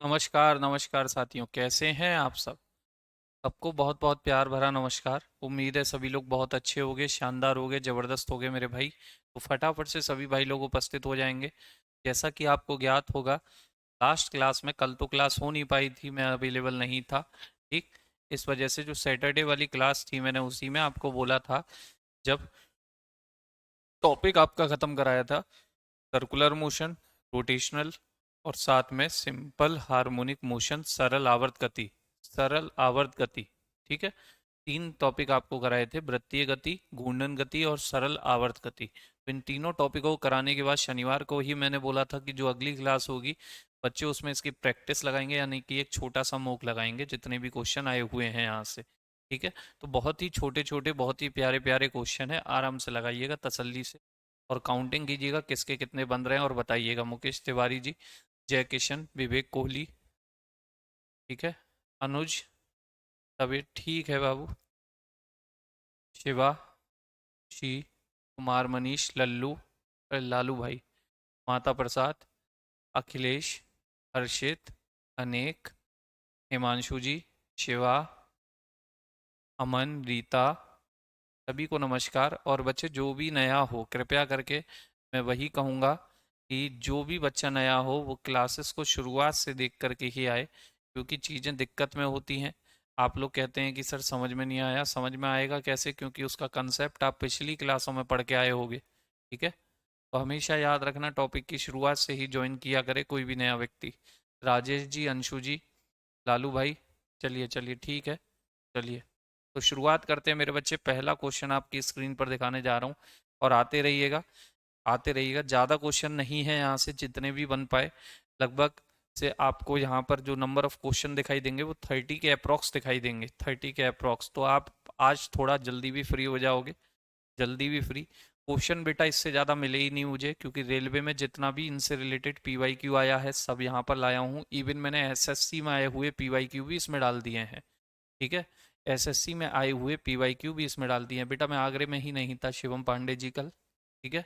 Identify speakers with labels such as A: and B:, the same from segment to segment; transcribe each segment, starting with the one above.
A: नमस्कार नमस्कार साथियों, कैसे हैं आप सब। सबको बहुत बहुत प्यार भरा नमस्कार। उम्मीद है सभी लोग बहुत अच्छे होंगे, शानदार होंगे, ज़बरदस्त होंगे मेरे भाई। तो फटाफट से सभी भाई लोग उपस्थित हो जाएंगे। जैसा कि आपको ज्ञात होगा, लास्ट क्लास में कल तो क्लास हो नहीं पाई थी, मैं अवेलेबल नहीं था। ठीक, इस वजह से जो सैटरडे वाली क्लास थी मैंने उसी में आपको बोला था, जब टॉपिक आपका ख़त्म कराया था, सर्कुलर मोशन, रोटेशनल और साथ में सिंपल हार्मोनिक मोशन, सरल आवर्त गति, सरल आवर्त गति। ठीक है, तीन टॉपिक आपको कराए थे, वृत्तीय गति, घूर्णन गति और सरल आवर्त गति। तो इन तीनों टॉपिकों को कराने के बाद शनिवार को ही मैंने बोला था कि जो अगली क्लास होगी बच्चे उसमें इसकी प्रैक्टिस लगाएंगे, यानी कि एक छोटा सा मॉक लगाएंगे जितने भी क्वेश्चन आए हुए हैं यहाँ से। ठीक है, तो बहुत ही छोटे छोटे बहुत ही प्यारे प्यारे क्वेश्चन है, आराम से लगाइएगा तसल्ली से और काउंटिंग कीजिएगा किसके कितने बन रहे हैं और बताइएगा। मुकेश तिवारी जी, जय किशन, विवेक कोहली, ठीक है, अनुज, तबीयत ठीक है बाबू, शिवा, शी, कुमार, मनीष, लल्लू, लालू भाई, माता प्रसाद, अखिलेश, हर्षित, अनेक, हिमांशु जी, शिवा, अमन, रीता, सभी को नमस्कार। और बच्चे जो भी नया हो कृपया करके, मैं वही कहूँगा कि जो भी बच्चा नया हो वो क्लासेस को शुरुआत से देख करके ही आए, क्योंकि चीज़ें दिक्कत में होती हैं। आप लोग कहते हैं कि सर समझ में नहीं आया, समझ में आएगा कैसे, क्योंकि उसका कंसेप्ट आप पिछली क्लासों में पढ़ के आए होगे। ठीक है, तो हमेशा याद रखना टॉपिक की शुरुआत से ही ज्वाइन किया करे कोई भी नया व्यक्ति। राजेश जी, अंशु जी, लालू भाई, चलिए चलिए ठीक है, चलिए तो शुरुआत करते हैं मेरे बच्चे। पहला क्वेश्चन आपकी स्क्रीन पर दिखाने जा रहा हूँ और आते रहिएगा, आते रहिएगा। ज़्यादा क्वेश्चन नहीं है यहाँ से, जितने भी बन पाए लगभग से आपको यहाँ पर जो नंबर ऑफ क्वेश्चन दिखाई देंगे वो 30 के अप्रॉक्स दिखाई देंगे, 30 के अप्रॉक्स। तो आप आज थोड़ा जल्दी भी फ्री हो जाओगे, जल्दी भी फ्री। क्वेश्चन बेटा इससे ज़्यादा मिले ही नहीं मुझे, क्योंकि रेलवे में जितना भी इनसे रिलेटेड पीवाईक्यू आया है सब यहाँ पर लाया हूँ। इवन मैंने एसएससी में आए हुए पीवाईक्यू भी इसमें डाल दिए हैं। ठीक है, एसएससी में आए हुए पीवाईक्यू भी इसमें डाल दिए हैं। बेटा मैं आगरे में ही नहीं था, शिवम पांडे जी कल। ठीक है,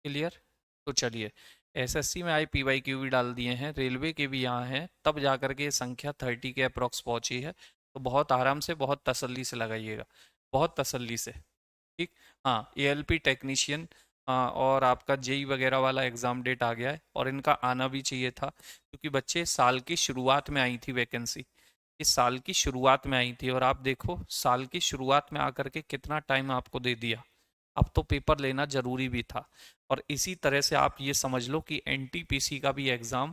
A: क्लियर। तो चलिए, एसएससी में आए पीवाईक्यू भी डाल दिए हैं, रेलवे के भी यहाँ हैं, तब जा करके ये संख्या 30 के अप्रॉक्स पहुंची है। तो बहुत आराम से, बहुत तसल्ली से लगाइएगा, बहुत तसल्ली से। ठीक, हाँ, एएलपी टेक्नीशियन और आपका जेई वगैरह वाला एग्ज़ाम डेट आ गया है और इनका आना भी चाहिए था, क्योंकि बच्चे साल की शुरुआत में आई थी वैकेंसी, इस साल की शुरुआत में आई थी। और आप देखो साल की शुरुआत में आकर के कितना टाइम आपको दे दिया, अब तो पेपर लेना ज़रूरी भी था। और इसी तरह से आप ये समझ लो कि एनटीपीसी का भी एग्ज़ाम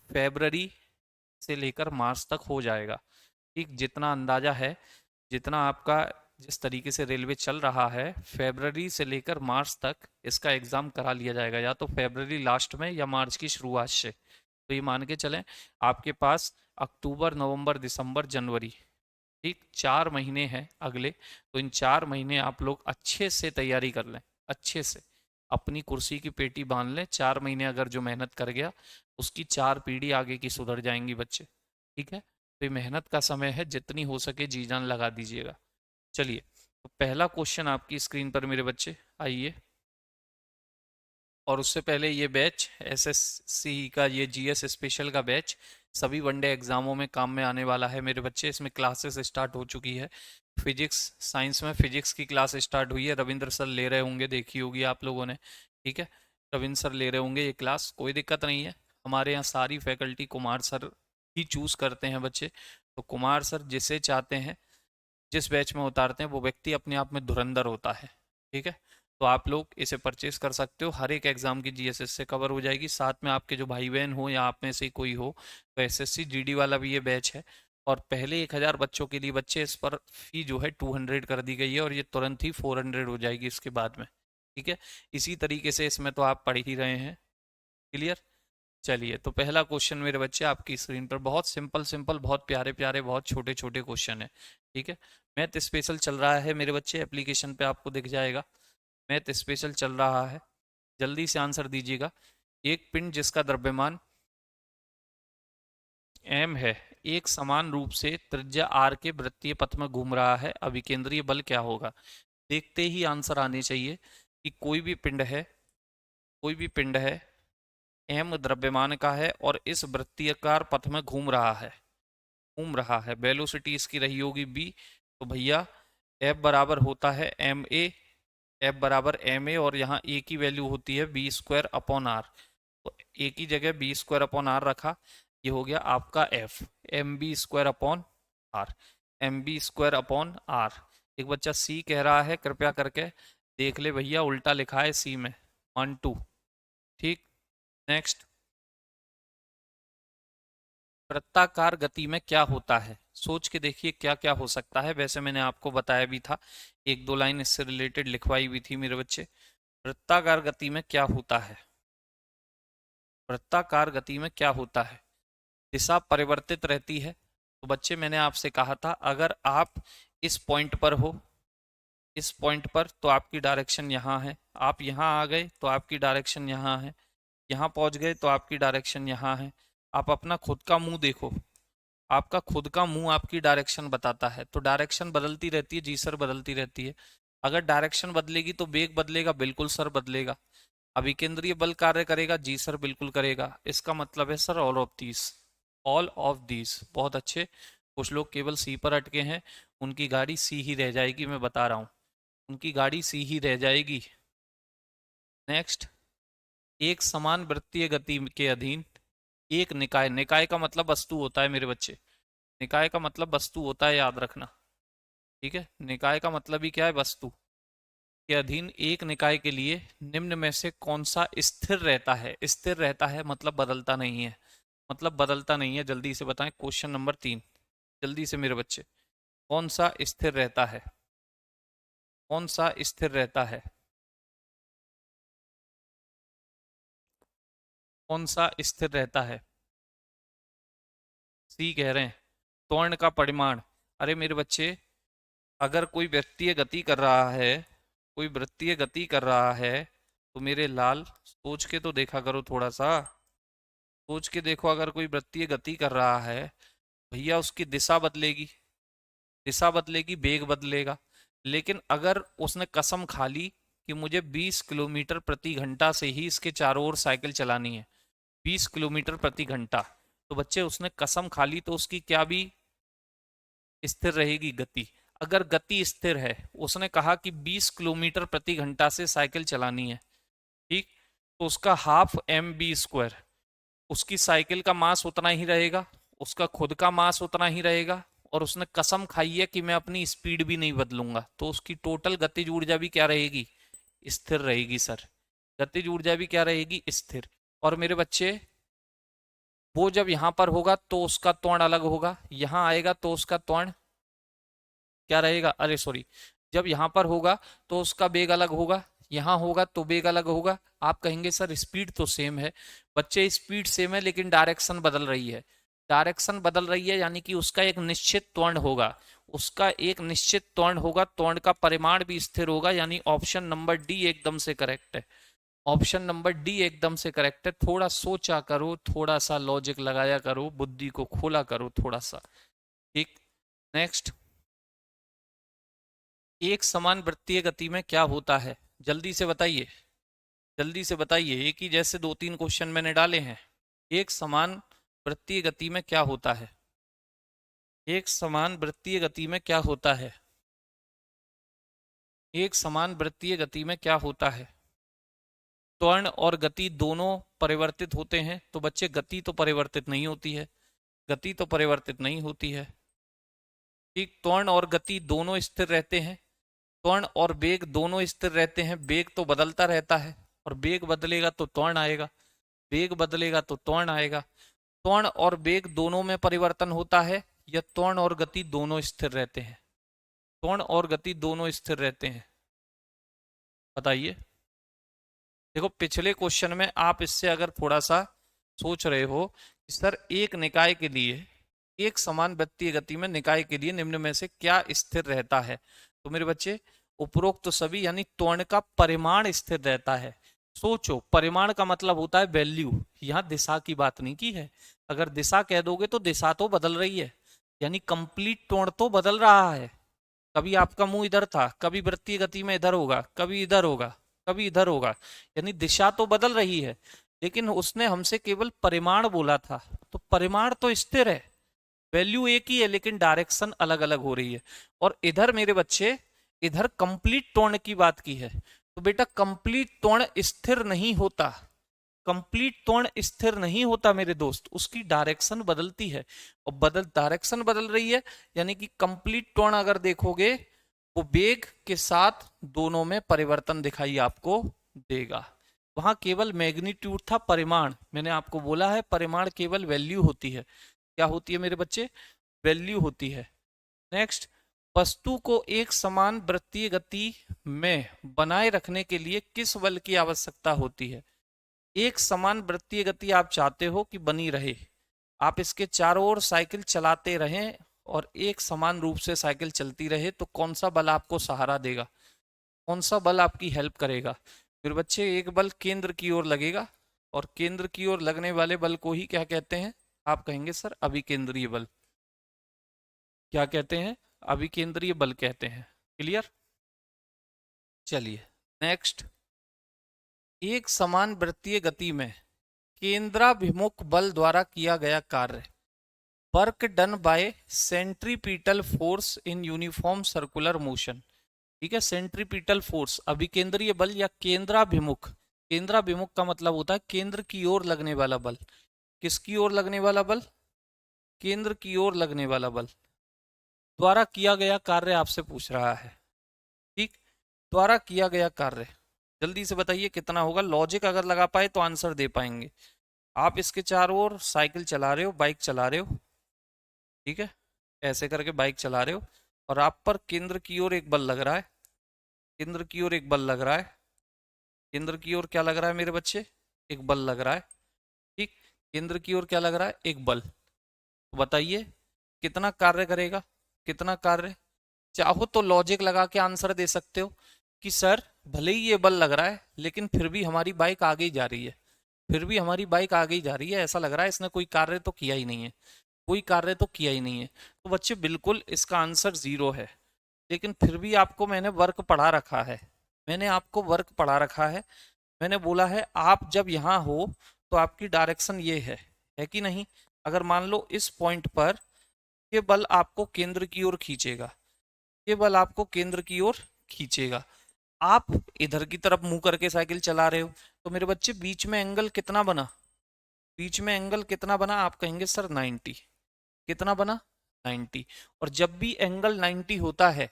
A: फेबररी से लेकर मार्च तक हो जाएगा। ठीक, जितना अंदाज़ा है, जितना आपका, जिस तरीके से रेलवे चल रहा है, फरवरी से लेकर मार्च तक इसका एग्ज़ाम करा लिया जाएगा, या तो फरवरी लास्ट में या मार्च की शुरुआत से। तो ये मान के चलें आपके पास अक्टूबर, नवंबर, दिसंबर, जनवरी, ठीक 4 महीने हैं अगले। तो इन 4 महीने आप लोग अच्छे से तैयारी कर लें, अच्छे से अपनी कुर्सी की पेटी बांध लें। 4 महीने अगर जो मेहनत कर गया उसकी 4 पीढ़ी आगे की सुधर जाएंगी बच्चे। ठीक है, तो ये मेहनत का समय है, जितनी हो सके जी जान लगा दीजिएगा। चलिए, तो पहला क्वेश्चन आपकी स्क्रीन पर मेरे बच्चे आइए। और उससे पहले ये बैच एसएससी का, ये जीएस स्पेशल का बैच सभी वनडे एग्जामों में काम में आने वाला है मेरे बच्चे। इसमें क्लासेस स्टार्ट हो चुकी है। फिजिक्स, साइंस में फिजिक्स की क्लास स्टार्ट हुई है, रविंद्र सर ले रहे होंगे, देखी होगी आप लोगों ने। ठीक है, रविंद्र सर ले रहे होंगे ये क्लास, कोई दिक्कत नहीं है। हमारे यहाँ सारी फैकल्टी कुमार सर ही चूज़ करते हैं बच्चे। तो कुमार सर जिसे चाहते हैं, जिस बैच में उतारते हैं, वो व्यक्ति अपने आप में धुरंधर होता है। ठीक है, तो आप लोग इसे परचेस कर सकते हो, हर एक एग्जाम की जीएसएस से कवर हो जाएगी। साथ में आपके जो भाई बहन हो या आप में से कोई हो तो एसएससी जीडी वाला भी ये बैच है। और पहले 1000 बच्चों के लिए बच्चे इस पर फी जो है 200 कर दी गई है, और ये तुरंत ही 400 हो जाएगी इसके बाद में। ठीक है, इसी तरीके से इसमें तो आप पढ़ ही रहे हैं। क्लियर। चलिए, तो पहला क्वेश्चन मेरे बच्चे आपकी स्क्रीन पर, बहुत सिंपल सिंपल, बहुत प्यारे प्यारे, बहुत छोटे छोटे क्वेश्चन है। ठीक है, मैथ स्पेशल चल रहा है मेरे बच्चे, एप्लीकेशन पे आपको दिख जाएगा, मैथ स्पेशल चल रहा है। जल्दी से आंसर दीजिएगा। एक पिंड जिसका द्रव्यमान m है, एक समान रूप से त्रिज्या r के वृत्तीय पथ में घूम रहा है, अभिकेंद्रीय बल क्या होगा। देखते ही आंसर आने चाहिए कि कोई भी पिंड है, कोई भी पिंड है एम द्रव्यमान का है और इस वृत्तीयकार पथ में घूम रहा है, वेलोसिटी इसकी रही होगी b। तो भैया F बराबर होता है एम ए, एफ बराबर एम ए, और यहाँ ए की वैल्यू होती है बी स्क्वायर अपॉन आर। तो ए की जगह बी स्क्वायर अपॉन आर रखा, ये हो गया आपका F, M B square upon R, M B square upon R. एक बच्चा सी कह रहा है, कृपया करके देख ले भैया, उल्टा लिखा है सी में, 1 2। ठीक, नेक्स्ट, वृत्ताकार गति में क्या होता है, सोच के देखिए क्या क्या हो सकता है। वैसे मैंने आपको बताया भी था, एक दो लाइन इससे रिलेटेड लिखवाई भी थी मेरे बच्चे। वृत्ताकार गति में क्या होता है, वृत्ताकार गति में क्या होता है, दिशा परिवर्तित रहती है। तो बच्चे मैंने आपसे कहा था, अगर आप इस पॉइंट पर हो, इस पॉइंट पर, तो आपकी डायरेक्शन यहाँ है, आप यहाँ आ गए तो आपकी डायरेक्शन यहाँ है, यहाँ पहुंच गए तो आपकी डायरेक्शन यहाँ है। आप अपना खुद का मुंह देखो, आपका खुद का मुंह आपकी डायरेक्शन बताता है। तो डायरेक्शन बदलती रहती है जी सर, बदलती रहती है। अगर डायरेक्शन बदलेगी तो वेग बदलेगा, बिल्कुल सर बदलेगा। अभिकेंद्रीय बल कार्य करेगा जी सर, बिल्कुल करेगा। इसका मतलब है sir all of these, all of these. बहुत अच्छे। कुछ लोग केवल सी पर अटके हैं, उनकी गाड़ी सी ही रह जाएगी, मैं बता रहा हूँ, उनकी गाड़ी सी ही रह जाएगी। नेक्स्ट, एक समान वृत्तीय गति के अधीन एक निकाय, निकाय का मतलब वस्तु होता है मेरे बच्चे, निकाय का मतलब वस्तु होता है, याद रखना। ठीक है, निकाय का मतलब ही क्या है, वस्तु के अधीन एक निकाय के लिए निम्न में से कौन सा स्थिर रहता है। स्थिर रहता है मतलब बदलता नहीं है, मतलब बदलता नहीं है। जल्दी से बताएं, क्वेश्चन नंबर 3, जल्दी से मेरे बच्चे, कौन सा स्थिर रहता है, कौन सा स्थिर रहता है, कौन सा स्थिर रहता है। सी कह रहे हैं, त्वरण का परिमाण। अरे मेरे बच्चे, अगर कोई वृत्तीय गति कर रहा है, कोई वृत्तीय गति कर रहा है, तो मेरे लाल सोच के तो देखा करो, थोड़ा सा सोच के देखो। अगर कोई वृत्तीय गति कर रहा है भैया, उसकी दिशा बदलेगी, दिशा बदलेगी, वेग बदलेगा। लेकिन अगर उसने कसम खा ली कि मुझे 20 किलोमीटर प्रति घंटा से ही इसके चारों ओर साइकिल चलानी है, 20 किलोमीटर प्रति घंटा, तो बच्चे उसने कसम खा ली, तो उसकी क्या भी स्थिर रहेगी, गति। अगर गति स्थिर है, उसने कहा कि 20 किलोमीटर प्रति घंटा से साइकिल चलानी है, ठीक, तो उसका हाफ एम बी स्क्वायर, उसकी साइकिल का मास उतना ही रहेगा, उसका खुद का मास उतना ही रहेगा, और उसने कसम खाई है कि मैं अपनी स्पीड भी नहीं बदलूंगा, तो उसकी टोटल गतिज ऊर्जा भी क्या रहेगी, स्थिर रहेगी सर। गतिज ऊर्जा भी क्या रहेगी, स्थिर। और मेरे बच्चे, वो जब यहां पर होगा तो उसका त्वरण अलग होगा, यहां आएगा तो उसका त्वरण क्या रहेगा, अरे सॉरी, जब यहां पर होगा तो उसका वेग अलग होगा, यहां होगा तो वेग अलग होगा। आप कहेंगे सर स्पीड तो सेम है। बच्चे, स्पीड सेम है लेकिन डायरेक्शन बदल रही है, डायरेक्शन बदल रही है, यानी कि उसका एक निश्चित त्वरण होगा, उसका एक निश्चित त्वरण होगा, त्वरण का परिमाण भी स्थिर होगा। यानी ऑप्शन नंबर डी एकदम से करेक्ट है, ऑप्शन नंबर डी एकदम से करेक्ट है। थोड़ा सोचा करो, थोड़ा सा लॉजिक लगाया करो, बुद्धि को खोला करो थोड़ा सा। ठीक, नेक्स्ट, एक समान वृत्तीय गति में क्या होता है, जल्दी से बताइए, जल्दी से बताइए। एक ही जैसे दो तीन क्वेश्चन मैंने डाले हैं। एक समान वृत्तीय गति में क्या होता है, एक समान वृत्तीय गति में क्या होता है, एक समान वृत्तीय गति में क्या होता है। त्वरण और गति दोनों परिवर्तित होते हैं। तो बच्चे, गति तो परिवर्तित नहीं होती है, गति तो परिवर्तित नहीं होती है। ठीक, त्वरण और गति दोनों स्थिर रहते हैं, त्वरण और वेग दोनों स्थिर रहते हैं। वेग तो बदलता रहता है, और वेग बदलेगा तो त्वरण आएगा, वेग बदलेगा तो त्वरण आएगा। त्वरण और वेग दोनों में परिवर्तन होता है, या त्वरण और गति दोनों स्थिर रहते हैं, त्वरण और गति दोनों स्थिर रहते हैं, बताइए। देखो, पिछले क्वेश्चन में आप इससे अगर थोड़ा सा सोच रहे हो कि सर एक निकाय के लिए, एक समान वृत्तीय गति में निकाय के लिए निम्न में से क्या स्थिर रहता है, तो मेरे बच्चे, उपरोक्त तो सभी, यानी त्वरण का परिमाण स्थिर रहता है। सोचो, परिमाण का मतलब होता है वैल्यू, यहाँ दिशा की बात नहीं की है। अगर दिशा कह दोगे तो दिशा तो बदल रही है, यानी कंप्लीट त्वरण तो बदल रहा है। कभी आपका मुंह इधर था, कभी वृत्तीय गति में इधर होगा, कभी इधर होगा, कभी इधर होगा, यानी दिशा तो बदल रही है। लेकिन उसने हमसे केवल परिमाण बोला था, तो परिमाण तो स्थिर है, वैल्यू एक ही है, लेकिन डायरेक्शन अलग अलग हो रही है। और इधर मेरे बच्चे, इधर कंप्लीट त्वरण की बात की है, तो बेटा कंप्लीट त्वरण स्थिर नहीं होता, कंप्लीट त्वरण स्थिर नहीं होता मेरे दोस्त, उसकी डायरेक्शन बदलती है। और डायरेक्शन बदल रही है, यानी कि कंप्लीट त्वरण अगर देखोगे वो वेग के साथ दोनों में परिवर्तन दिखाई आपको देगा। वहां केवल मैग्नीट्यूड था, परिमाण मैंने आपको बोला है, परिमाण केवल वैल्यू होती है। क्या होती है मेरे बच्चे? वैल्यू होती है। नेक्स्ट, वस्तु को एक समान वृत्तीय गति में बनाए रखने के लिए किस बल की आवश्यकता होती है? एक समान वृत्तीय गति आप चाहते हो कि बनी रहे, आप इसके चारों ओर साइकिल चलाते रहें और एक समान रूप से साइकिल चलती रहे, तो कौन सा बल आपको सहारा देगा, कौन सा बल आपकी हेल्प करेगा? फिर बच्चे एक बल केंद्र की ओर लगेगा, और केंद्र की ओर लगने वाले बल को ही क्या कहते हैं? आप कहेंगे सर अभिकेंद्रीय बल। क्या कहते हैं? अभिकेंद्रीय बल कहते हैं। क्लियर? चलिए नेक्स्ट, एक समान वृत्तीय गति में केंद्राभिमुख बल द्वारा किया गया कार्य, work done by centripetal force in uniform circular motion. ठीक है, सेंट्रीपिटल फोर्स अभिकेंद्रीय बल या केंद्राभिमुख, केंद्राभिमुख का मतलब होता है केंद्र की ओर लगने वाला बल। किसकी ओर लगने वाला बल? केंद्र की ओर लगने वाला बल द्वारा किया गया कार्य आपसे पूछ रहा है। ठीक, द्वारा किया गया कार्य, जल्दी से बताइए कितना होगा? लॉजिक अगर लगा पाए तो आंसर दे पाएंगे। आप इसके चारों ओर साइकिल चला रहे हो, बाइक चला रहे हो, ठीक है, ऐसे करके बाइक चला रहे हो, और आप पर केंद्र की ओर एक बल लग रहा है, केंद्र की ओर एक बल लग रहा है, केंद्र की ओर क्या लग रहा है मेरे बच्चे? एक बल लग रहा है। ठीक, केंद्र की ओर क्या लग रहा है? एक बल। तो बताइए कितना कार्य करेगा, कितना कार्य? चाहो तो लॉजिक लगा के आंसर दे सकते हो कि सर भले ही ये बल लग रहा है, लेकिन फिर भी हमारी बाइक आगे ही जा रही है, फिर भी हमारी बाइक आगे ही जा रही है, ऐसा लग रहा है इसने कोई कार्य तो किया ही नहीं है, कोई कार्य तो किया ही नहीं है। तो बच्चे बिल्कुल इसका आंसर 0 है। लेकिन फिर भी आपको मैंने वर्क पढ़ा रखा है, मैंने आपको वर्क पढ़ा रखा है। मैंने बोला है आप जब यहाँ हो तो आपकी डायरेक्शन ये है कि नहीं? अगर मान लो इस पॉइंट पर ये बल आपको केंद्र की ओर खींचेगा, ये बल आपको केंद्र की ओर खींचेगा, आप इधर की तरफ मुंह करके साइकिल चला रहे हो, तो मेरे बच्चे बीच में एंगल कितना बना? बीच में एंगल कितना बना? आप कहेंगे सर 90। कितना बना? 90। और जब भी एंगल 90 होता है,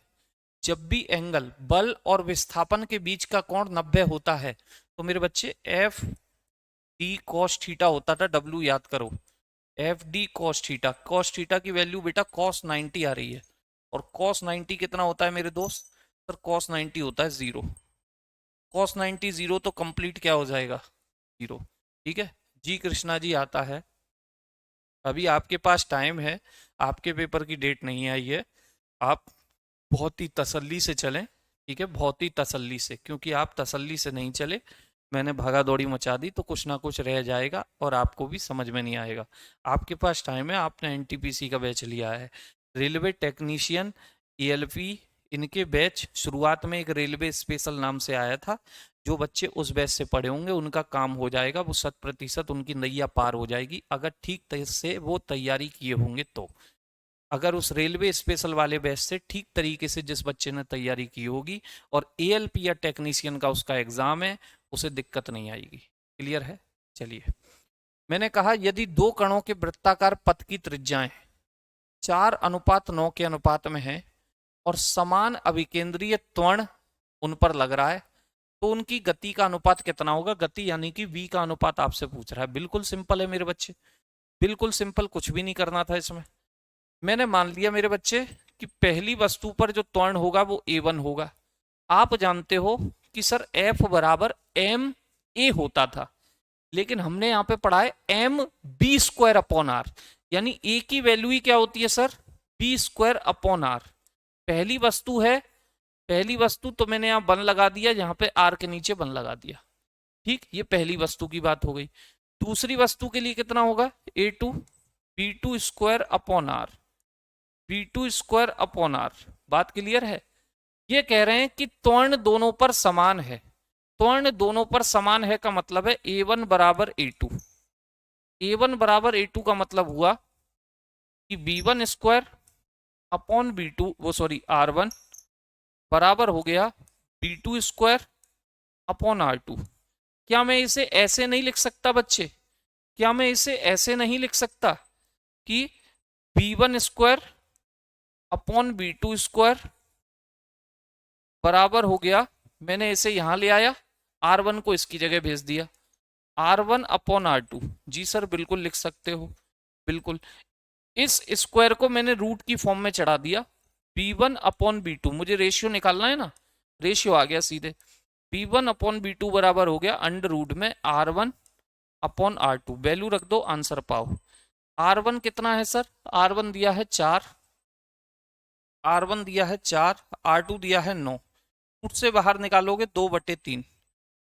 A: जब भी एंगल बल और विस्थापन के बीच का कोण 90 होता है, तो मेरे बच्चे एफ डी कॉस थीटा होता था, डब्ल्यू याद करो, F D cos theta, cos theta की वैल्यू बेटा कॉस 90 आ रही है, और कॉस 90 कितना होता है मेरे दोस्त? सर कॉस 90 होता है 0, कॉस 90 0, तो कंप्लीट क्या हो जाएगा? 0। ठीक है, जी कृष्णा जी आता है, अभी आपके पास टाइम है, आपके पेपर की डेट नहीं आई है, आप बहुत ही तसल्ली से चलें, ठीक है, बहुत ही तसल्ली से, क्योंकि आप तसल्ली से नहीं चले, मैंने भागा दौड़ी मचा दी तो कुछ ना कुछ रह जाएगा और आपको भी समझ में नहीं आएगा। आपके पास टाइम है, आपने एनटीपीसी का बैच लिया है, रेलवे टेक्नीशियन, एएलपी, इनके बैच शुरुआत में एक रेलवे स्पेशल नाम से आया था। जो बच्चे उस बैच से पढ़े होंगे उनका काम हो जाएगा, वो 100% उनकी नैया पार हो जाएगी, अगर ठीक तरह से वो तैयारी किए होंगे तो। अगर उस रेलवे स्पेशल वाले बैच से ठीक तरीके से जिस बच्चे ने तैयारी की होगी और एएलपी या टेक्नीशियन का उसका एग्जाम है, उसे दिक्कत नहीं आएगी। क्लियर है? चलिए, मैंने कहा यदि दो कणों के वृत्ताकार पथ की त्रिज्याएं 4:9 के अनुपात में है और समान अभिकेंद्रीय त्वरण उन पर लग रहा है, तो उनकी गति का अनुपात कितना होगा? गति यानी कि v का अनुपात आपसे पूछ रहा है। बिल्कुल सिंपल है मेरे बच्चे, बिल्कुल सिंपल, कुछ भी नहीं करना था इसमें। मैंने मान लिया मेरे बच्चे कि पहली वस्तु पर जो त्वरण होगा वो a1 होगा। आप जानते हो कि सर F बराबर एम ए होता था, लेकिन हमने यहाँ पे पढ़ा है M B square upon R, यानी ए की वैल्यू ही क्या होती है sir? B square upon R. पहली वस्तु है, पहली वस्तु तो मैंने यहाँ वन लगा दिया, यहाँ पे आर के नीचे वन लगा दिया। ठीक, ये पहली वस्तु की बात हो गई। दूसरी वस्तु के लिए कितना होगा? a2 b2 square upon R, b2 square upon R. बात क्लियर है? ये कह रहे हैं कि त्वरण दोनों पर समान है, त्वरण दोनों पर समान है का मतलब है A1 बराबर A2। A1 बराबर A2 का मतलब हुआ कि B1 स्क्वायर अपॉन B2 वो सॉरी R1 बराबर हो गया B2 स्क्वायर अपॉन R2। क्या मैं इसे ऐसे नहीं लिख सकता बच्चे? क्या मैं इसे ऐसे नहीं लिख सकता कि B1 square upon B2 square बराबर हो गया, मैंने इसे यहां ले आया, R1 को इसकी जगह भेज दिया, R1 अपॉन R2। जी सर बिल्कुल लिख सकते हो, बिल्कुल। इस स्क्वायर को मैंने रूट की फॉर्म में चढ़ा दिया, B1 अपॉन B2, मुझे रेशियो निकालना है ना, रेशियो आ गया सीधे, B1 अपॉन B2 बराबर हो गया अंडर रूट में R1 अपॉन R2। वैल्यू रख दो, आंसर पाओ। R1 कितना है सर? R1 दिया है 4, R1 दिया है 4, R2 दिया है 9। रूट से बाहर निकालोगे 2/3,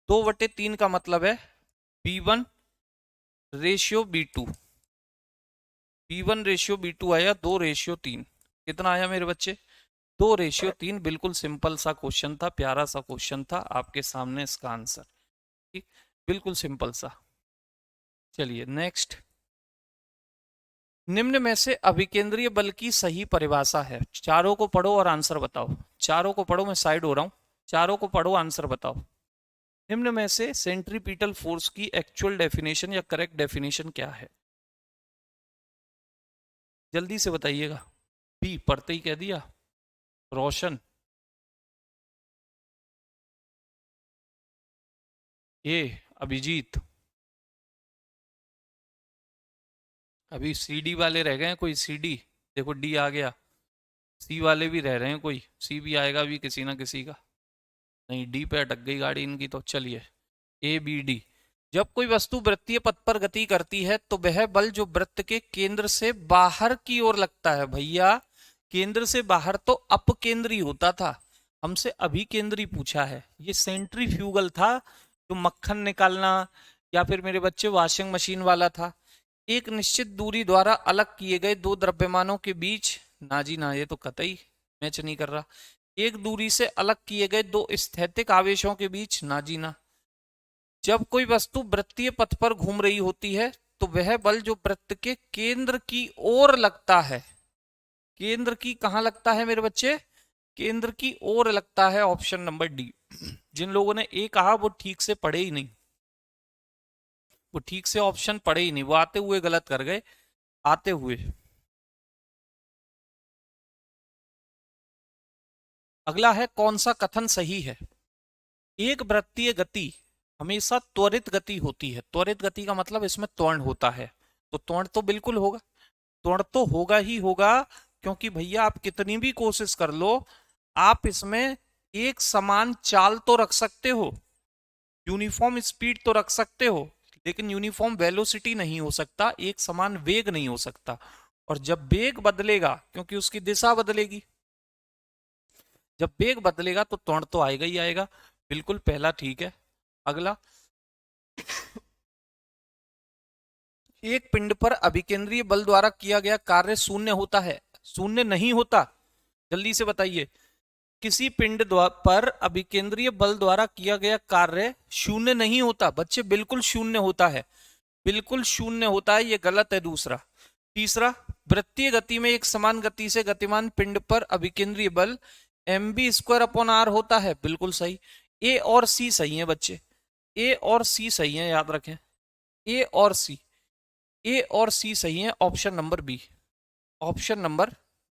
A: 2/3 का मतलब है B1 ratio B2, B1 ratio B2 आया 2/3। कितना आया मेरे बच्चे? 2/3। बिल्कुल सिंपल सा क्वेश्चन था, प्यारा सा क्वेश्चन था, आपके सामने इसका आंसर। ठीक, बिल्कुल सिंपल सा। चलिए नेक्स्ट, निम्न में से अभिकेंद्रीय बल की सही परिभाषा है। चारों को पढ़ो और आंसर बताओ। चारों को पढ़ो, मैं साइड हो रहा हूं, चारों को पढ़ो, आंसर बताओ। निम्न में से सेंट्रीपिटल फोर्स की एक्चुअल डेफिनेशन या करेक्ट डेफिनेशन क्या है? जल्दी से बताइएगा। बी पढ़ते ही कह दिया, रोशन। ए अभिजीत। अभी सीडी वाले रह गए हैं कोई? सीडी देखो, डी आ गया। सी वाले भी रह रहे हैं कोई? सी भी आएगा भी किसी ना किसी का। नहीं, डी पे अटक गई गाड़ी इनकी तो। चलिए ए बी डी। जब कोई वस्तु वृत्तीय पथ पर गति करती है तो वह बल जो वृत्त के केंद्र से बाहर की ओर लगता है, भैया केंद्र से बाहर तो अपकेंद्री होता था, हमसे अभिकेंद्री पूछा है। ये सेंट्रीफ्यूगल था, जो मक्खन निकालना या फिर मेरे बच्चे वॉशिंग मशीन वाला था। एक निश्चित दूरी द्वारा अलग किए गए दो द्रव्यमानों के बीच, ना जी ना, ये तो कतई मैच नहीं कर रहा। एक दूरी से अलग किए गए दो स्थैतिक आवेशों के बीच, ना जी ना। जब कोई वस्तु वृत्तीय पथ पर घूम रही होती है तो वह बल जो वृत्त के केंद्र की ओर लगता है, केंद्र की कहां लगता है मेरे बच्चे? केंद्र की ओर लगता है। Option number D. जिन लोगों ने ए कहा वो ठीक से पढ़े ही नहीं, वो ठीक से ऑप्शन पढ़े ही नहीं, वो आते हुए गलत कर गए, आते हुए। अगला है, कौन सा कथन सही है? एक वृत्तीय गति हमेशा त्वरित गति होती है। त्वरित गति का मतलब इसमें त्वरण होता है, तो त्वरण तो बिल्कुल होगा, त्वरण तो होगा ही होगा, क्योंकि भैया आप कितनी भी कोशिश कर लो, आप इसमें एक समान चाल तो रख सकते हो, यूनिफॉर्म स्पीड तो रख सकते हो, लेकिन यूनिफॉर्म वेलोसिटी नहीं हो सकता, एक समान वेग नहीं हो सकता। और जब वेग बदलेगा, क्योंकि उसकी दिशा बदलेगी, जब वेग बदलेगा तो त्वरण तो आएगा ही आएगा। बिल्कुल पहला ठीक है। अगला, एक पिंड पर अभिकेंद्रीय बल द्वारा किया गया कार्य शून्य होता है? शून्य नहीं होता, जल्दी से बताइए। किसी पिंड पर अभिकेंद्रीय बल द्वारा किया गया कार्य शून्य नहीं होता बच्चे, बिल्कुल शून्य होता है, बिल्कुल शून्य होता है, ये गलत है। दूसरा, तीसरा, वृत्तीय गति में एक समान गति से गतिमान पिंड पर अभिकेंद्रीय बल mv² / r होता है, बिल्कुल सही। ए और सी सही है बच्चे, ए और सी सही है, याद रखें, ए और सी, ए और सी सही है। Option number B, option number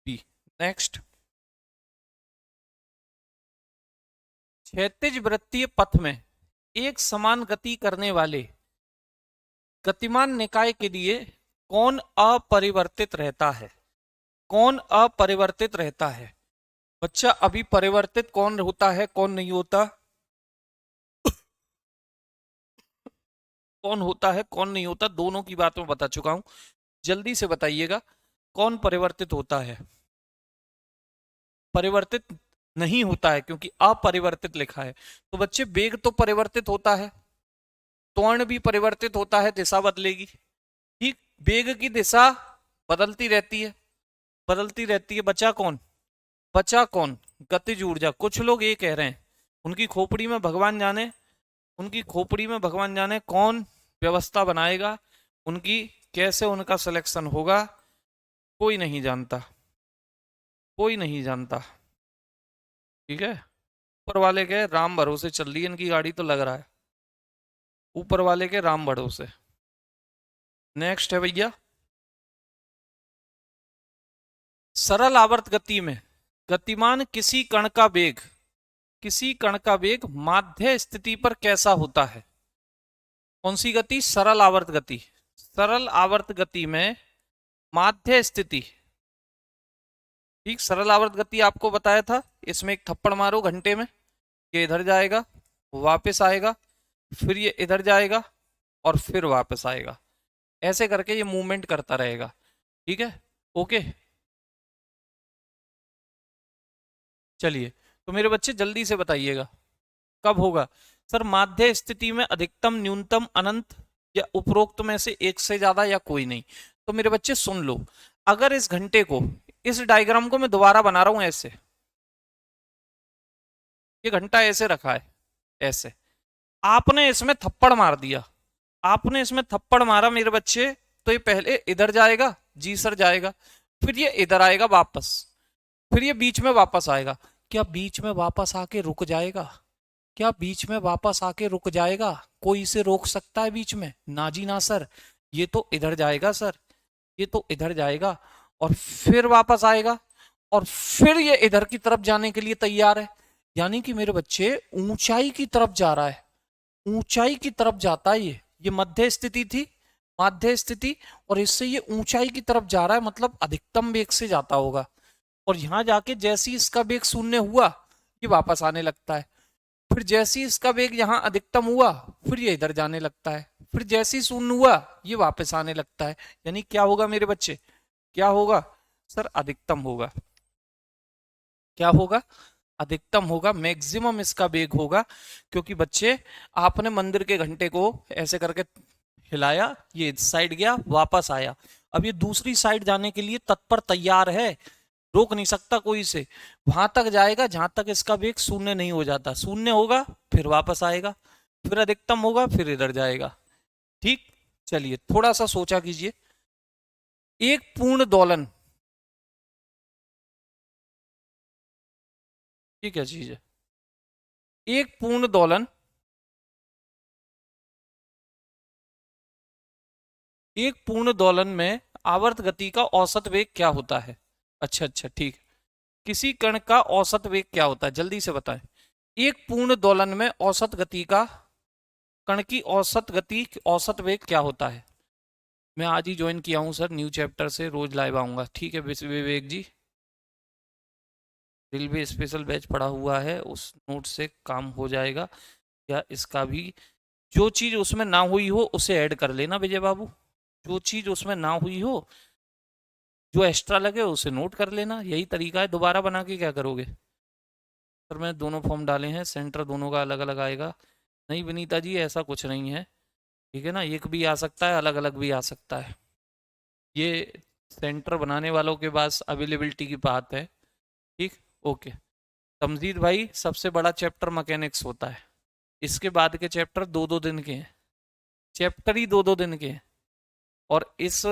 A: B. Next, क्षैतिज वृत्तीय पथ में एक समान गति करने वाले गतिमान निकाय के लिए कौन अपरिवर्तित रहता है? कौन अपरिवर्तित रहता है? बच्चा अभी परिवर्तित कौन होता है, कौन नहीं होता? कौन होता है कौन नहीं होता, दोनों की बात मैं बता चुका हूं, जल्दी से बताइएगा कौन परिवर्तित होता है? परिवर्तित नहीं होता है, क्योंकि अपरिवर्तित लिखा है। तो बच्चे वेग तो परिवर्तित होता है, त्वरण भी परिवर्तित होता है, दिशा बदलेगी। ठीक, वेग की दिशा बदलती रहती है, बदलती रहती है। बचा कौन? बचा कौन? गतिज ऊर्जा। कुछ लोग ये कह रहे हैं, उनकी खोपड़ी में भगवान जाने उनकी खोपड़ी में भगवान जाने कौन व्यवस्था बनाएगा, उनकी कैसे उनका सिलेक्शन होगा, कोई नहीं जानता, कोई नहीं जानता। ठीक है, ऊपर वाले के राम भरोसे चल रही है इनकी गाड़ी, तो लग रहा है ऊपर वाले के राम भरोसे। नेक्स्ट है भैया, सरल आवर्त गति में गतिमान किसी कण का वेग, किसी कण का वेग माध्य स्थिति पर कैसा होता है? कौन सी गति? सरल आवर्त गति। सरल आवर्त गति में माध्य स्थिति, ठीक, सरल आवर्त गति आपको बताया था, इसमें एक थप्पड़ मारो घंटे में, ये इधर जाएगा, वापस आएगा, फिर ये इधर जाएगा और फिर वापस आएगा, ऐसे करके ये मूवमेंट करता रहेगा। ठीक है, ओके। चलिए, तो मेरे बच्चे जल्दी से बताइएगा कब होगा। सर माध्य स्थिति में अधिकतम, न्यूनतम, अनंत, या उपरोक्त में से एक से ज्यादा, या कोई नहीं। तो मेरे बच्चे सुन लो, अगर इस घंटे को, इस डायग्राम को मैं दोबारा बना रहा हूं ऐसे, ये घंटा ऐसे रखा है, ऐसे, आपने इसमें थप्पड़ मार दिया, आपने इसमें थप्पड़ मारा मेरे बच्चे, तो ये पहले इधर जाएगा, जी सर जाएगा, फिर ये इधर आएगा वापस, फिर ये बीच में वापस आएगा। क्या बीच में वापस आके रुक जाएगा? क्या बीच में वापस आके रुक जाएगा? कोई इसे रोक सकता है बीच में? ना जी ना सर, ये तो इधर जाएगा सर, ये तो इधर जाएगा और फिर वापस आएगा और फिर ये इधर की तरफ जाने के लिए तैयार है। यानी कि मेरे बच्चे ऊंचाई की तरफ जा रहा है, ऊंचाई की तरफ जाता है। ये मध्य स्थिति थी, माध्य स्थिति, और इससे ये ऊंचाई की तरफ जा रहा है, मतलब अधिकतम वेग से जाता होगा। और यहां जाके जैसे ही इसका वेग शून्य हुआ, ये वापस आने लगता है, फिर जैसे ही इसका वेग यहाँ अधिकतम हुआ, फिर ये इधर जाने लगता है, फिर जैसे ही शून्य हुआ, ये वापस आने लगता है। यानी क्या होगा मेरे बच्चे, क्या होगा सर? अधिकतम होगा। क्या होगा? अधिकतम होगा, मैक्सिमम इसका वेग होगा। क्योंकि बच्चे, आपने मंदिर के घंटे को ऐसे करके हिलाया, ये इस साइड गया, वापस आया, अब ये दूसरी साइड जाने के लिए तत्पर तैयार है, रोक नहीं सकता कोई इसे, वहां तक जाएगा जहां तक इसका वेग शून्य नहीं हो जाता। शून्य होगा फिर वापस आएगा, फिर अधिकतम होगा फिर इधर जाएगा। ठीक, चलिए थोड़ा सा सोचा कीजिए। एक पूर्ण दोलन, ये क्या चीज है? एक पूर्ण दोलन, एक पूर्ण दोलन में आवर्त गति का औसत वेग क्या होता है? अच्छा अच्छा, ठीक। किसी कण का औसत वेग क्या होता है, जल्दी से बताएं। एक पूर्ण दोलन में औसत गति का, कण की औसत गति, औसत वेग क्या होता है? मैं आज ही ज्वाइन किया हूं सर, न्यू चैप्टर से रोज लाइव आऊंगा। ठीक है विवेक जी, रेलवे स्पेशल बैच पढ़ा हुआ है, उस नोट से काम हो जाएगा। या इसका भी, जो चीज उसमें ना हुई हो उसे ऐड कर लेना विजय बाबू, जो चीज उसमें ना हुई हो, जो एक्स्ट्रा लगे उसे नोट कर लेना, यही तरीका है। दोबारा बना के क्या करोगे सर? मैंने दोनों फॉर्म डाले हैं, सेंटर दोनों का अलग अलग आएगा। नहीं विनीता जी, ऐसा कुछ नहीं है, ठीक है ना, एक भी आ सकता है, अलग अलग भी आ सकता है, ये सेंटर बनाने वालों के पास अवेलेबिलिटी की बात है। ठीक, ओके। तमजीद भाई, सबसे बड़ा चैप्टर मैकेनिक्स होता है, इसके बाद के चैप्टर दो दो दिन के हैं, चैप्टर ही दो दो दिन के हैं। और इस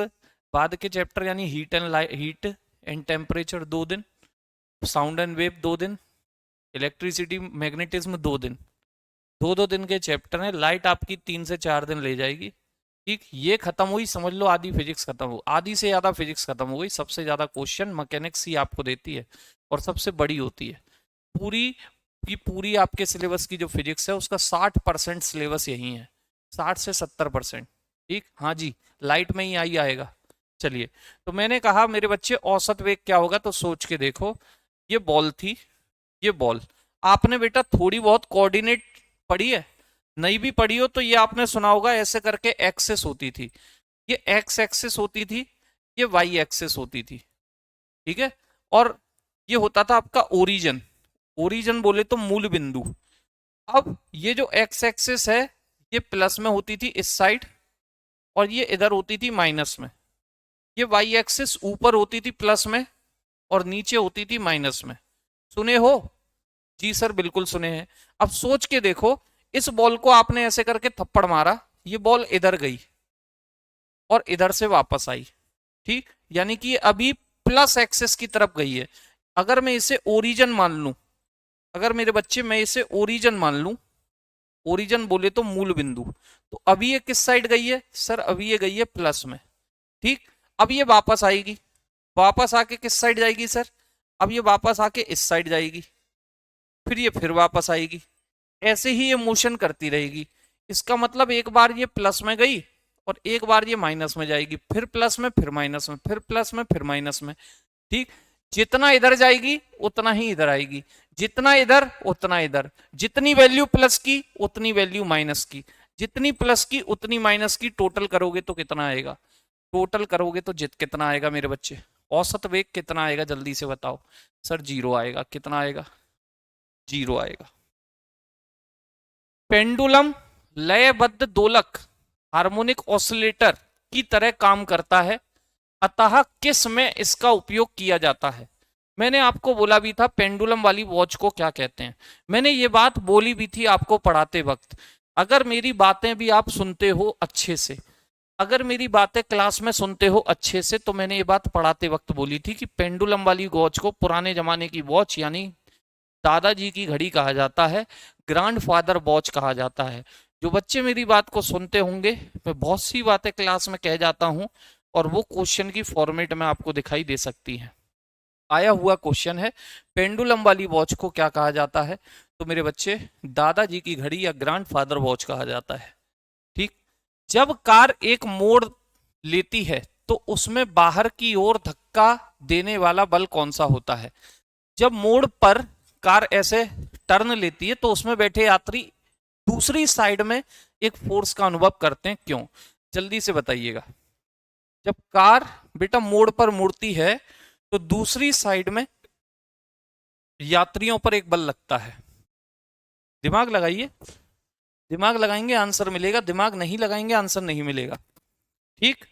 A: बाद के चैप्टर यानी हीट एंड टेम्परेचर 2 दिन, साउंड एंड वेव 2 दिन, इलेक्ट्रिसिटी मैग्नेटिज्म 2 दिन, दो दो दिन के चैप्टर हैं। लाइट आपकी 3 से 4 दिन ले जाएगी। ठीक, ये खत्म हुई, समझ लो आधी फिजिक्स खत्म हो, आधी से ज्यादा फिजिक्स खत्म हो गई। सबसे ज्यादा क्वेश्चन मैकेनिक्स ही आपको देती है और सबसे बड़ी होती है। पूरी की पूरी आपके सिलेबस की जो फिजिक्स है उसका 60% सिलेबस यही है, 60 से 70%। ठीक, हाँ जी, लाइट में ही आई आएगा। चलिए, तो मैंने कहा मेरे बच्चे औसत वेग क्या होगा, तो सोच के देखो। ये बॉल थी, ये बॉल, आपने बेटा थोड़ी बहुत कोऑर्डिनेट पढ़ी है, नहीं भी पढ़ी हो तो ये आपने सुना होगा, ऐसे करके एक्सेस होती थी, ये एक्स एक्सेस होती थी, ये वाई एक्सेस होती थी। ठीक है, और ये होता था आपका ओरिजन, ओरिजन बोले तो मूल बिंदु। अब ये जो एक्स एक्सेस है, ये प्लस में होती थी इस साइड, और ये इधर होती थी माइनस में। ये वाई एक्सिस ऊपर होती थी प्लस में और नीचे होती थी माइनस में। सुने हो? जी सर बिल्कुल सुने हैं। अब सोच के देखो, इस बॉल को आपने ऐसे करके थप्पड़ मारा, ये बॉल इधर गई और इधर से वापस आई, ठीक, यानी कि अभी प्लस एक्सिस की तरफ गई है। अगर मैं इसे ओरिजिन मान लूं, अगर मेरे बच्चे मैं इसे ओरिजिन मान लूं, ओरिजिन बोले तो मूल बिंदु, तो अभी ये किस साइड गई है सर, अभी ये गई है प्लस में, ठीक। अब ये वापस आएगी, वापस आके किस साइड जाएगी सर, अब ये वापस आके इस साइड जाएगी, फिर ये फिर वापस आएगी, ऐसे ही ये मोशन करती रहेगी। इसका मतलब एक बार ये प्लस में गई और एक बार ये माइनस में जाएगी, फिर प्लस में, फिर माइनस में, फिर प्लस में, फिर माइनस में, ठीक। जितना इधर जाएगी उतना ही इधर आएगी, जितना इधर उतना इधर, जितनी वैल्यू प्लस की उतनी वैल्यू माइनस की, जितनी प्लस की उतनी माइनस की, टोटल करोगे तो कितना आएगा, टोटल करोगे तो कितना आएगा मेरे बच्चे, औसत वेग कितना आएगा जल्दी से बताओ सर, 0 आएगा। कितना आएगा, 0 आएगा। पेंडुलम लयबद्ध दोलक हार्मोनिक ऑसिलेटर की तरह काम करता है, अतः किस में इसका उपयोग किया जाता है। मैंने आपको बोला भी था पेंडुलम वाली वॉच को क्या कहते हैं, मैंने ये बात बोली भी थी आपको पढ़ाते वक्त। अगर मेरी बातें भी आप सुनते हो अच्छे से, अगर मेरी बातें क्लास में सुनते हो अच्छे से, तो मैंने ये बात पढ़ाते वक्त बोली थी कि पेंडुलम वाली वॉच को पुराने जमाने की वॉच यानी दादाजी की घड़ी कहा जाता है, ग्रैंडफादर वॉच कहा जाता है। जो बच्चे मेरी बात को सुनते होंगे, मैं बहुत सी बातें क्लास में कह जाता हूं और वो क्वेश्चन की फॉर्मेट में आपको दिखाई दे सकती है। आया हुआ क्वेश्चन है, पेंडुलम वाली वॉच को क्या कहा जाता है, तो मेरे बच्चे दादाजी की घड़ी या ग्रैंडफादर वॉच कहा जाता है, ठीक। जब कार एक मोड़ लेती है तो उसमें बाहर की ओर धक्का देने वाला बल कौन सा होता है। जब मोड़ पर कार ऐसे टर्न लेती है तो उसमें बैठे यात्री दूसरी साइड में एक फोर्स का अनुभव करते हैं, क्यों, जल्दी से बताइएगा। जब कार बेटा मोड़ पर मुड़ती है तो दूसरी साइड में यात्रियों पर एक बल लगता है। दिमाग लगाइए, दिमाग लगाएंगे आंसर मिलेगा, दिमाग नहीं लगाएंगे आंसर नहीं मिलेगा, ठीक।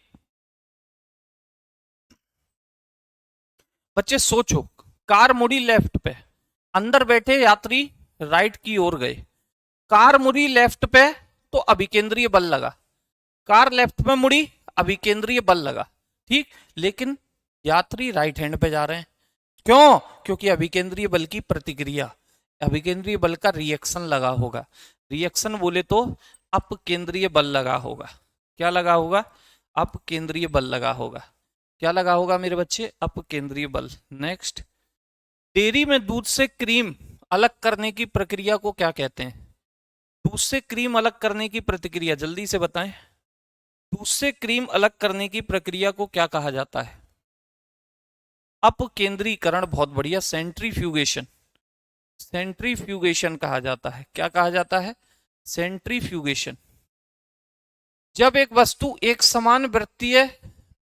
A: बच्चे सोचो, कार मुड़ी लेफ्ट पे, अंदर बैठे यात्री राइट की ओर गए, कार मुड़ी लेफ्ट पे तो अभिकेंद्रीय बल लगा, कार लेफ्ट में मुड़ी अभिकेंद्रीय बल लगा, ठीक। लेकिन यात्री राइट हैंड पे जा रहे हैं, क्यों, क्योंकि अभिकेंद्रीय बल की प्रतिक्रिया, अभिकेंद्रीय बल का रिएक्शन लगा होगा, रिएक्शन बोले तो अपकेंद्रीय बल लगा होगा, क्या लगा होगा, अपकेंद्रीय बल लगा होगा, क्या लगा होगा मेरे बच्चे, अपकेंद्रीय बल। नेक्स्ट, डेयरी में दूध से क्रीम अलग करने की प्रक्रिया को क्या कहते हैं। दूध से क्रीम अलग करने की प्रतिक्रिया जल्दी से बताएं, दूध से क्रीम अलग करने की प्रक्रिया को क्या कहा जाता है। अपकेंद्रीकरण, बहुत बढ़िया, सेंट्रीफ्यूगेशन, सेंट्रीफ्यूगेशन कहा जाता है, क्या कहा जाता है, सेंट्रीफ्यूगेशन। जब एक वस्तु एक समान वृत्तीय